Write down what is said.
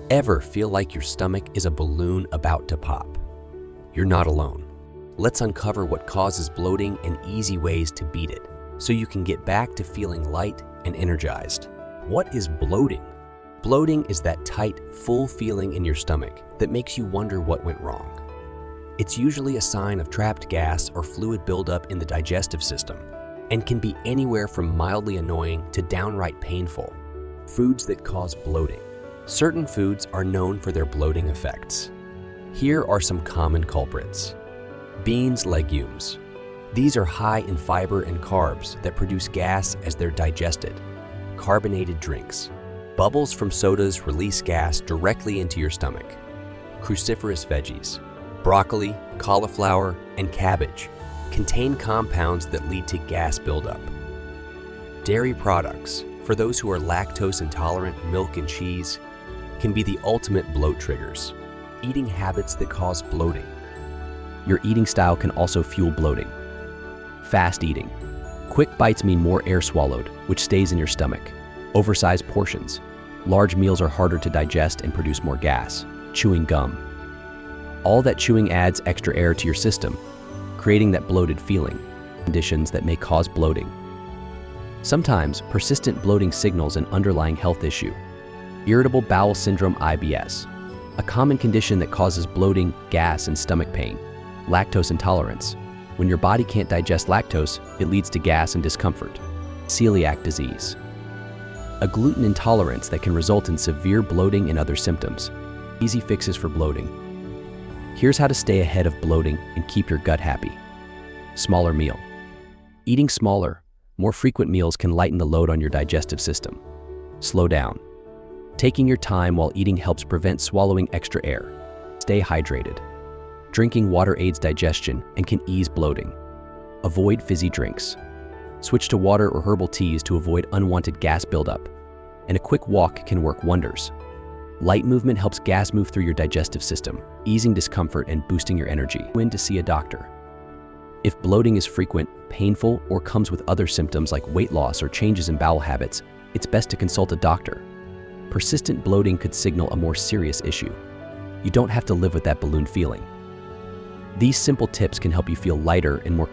Ever feel like your stomach is a balloon about to pop? You're not alone. Let's uncover what causes bloating and easy ways to beat it, so you can get back to feeling light and energized. What is bloating? Bloating is that tight, full feeling in your stomach that makes you wonder what went wrong. It's usually a sign of trapped gas or fluid buildup in the digestive system, and can be anywhere from mildly annoying to downright painful. Foods that cause bloating. Certain foods are known for their bloating effects. Here are some common culprits. Beans, legumes. These are high in fiber and carbs that produce gas as they're digested. Carbonated drinks. Bubbles from sodas release gas directly into your stomach. Cruciferous veggies. Broccoli, cauliflower, and cabbage contain compounds that lead to gas buildup. Dairy products, for those who are lactose intolerant, milk and cheese, can be the ultimate bloat triggers. Eating habits that cause bloating. Your eating style can also fuel bloating. Fast eating. Quick bites mean more air swallowed, which stays in your stomach. Oversized portions. Large meals are harder to digest and produce more gas. Chewing gum. All that chewing adds extra air to your system, creating that bloated feeling. Conditions that may cause bloating. Sometimes, persistent bloating signals an underlying health issue. Irritable bowel syndrome (IBS), a common condition that causes bloating, gas, and stomach pain. Lactose intolerance. When your body can't digest lactose, it leads to gas and discomfort. Celiac disease. A gluten intolerance that can result in severe bloating and other symptoms. Easy fixes for bloating. Here's how to stay ahead of bloating and keep your gut happy. Smaller meal. Eating smaller, more frequent meals can lighten the load on your digestive system. Slow down. Taking your time while eating helps prevent swallowing extra air. Stay hydrated. Drinking water aids digestion and can ease bloating. Avoid fizzy drinks. Switch to water or herbal teas to avoid unwanted gas buildup. And a quick walk can work wonders. Light movement helps gas move through your digestive system, easing discomfort and boosting your energy. When to see a doctor. If bloating is frequent, painful, or comes with other symptoms like weight loss or changes in bowel habits, it's best to consult a doctor. Persistent bloating could signal a more serious issue. You don't have to live with that balloon feeling. These simple tips can help you feel lighter and more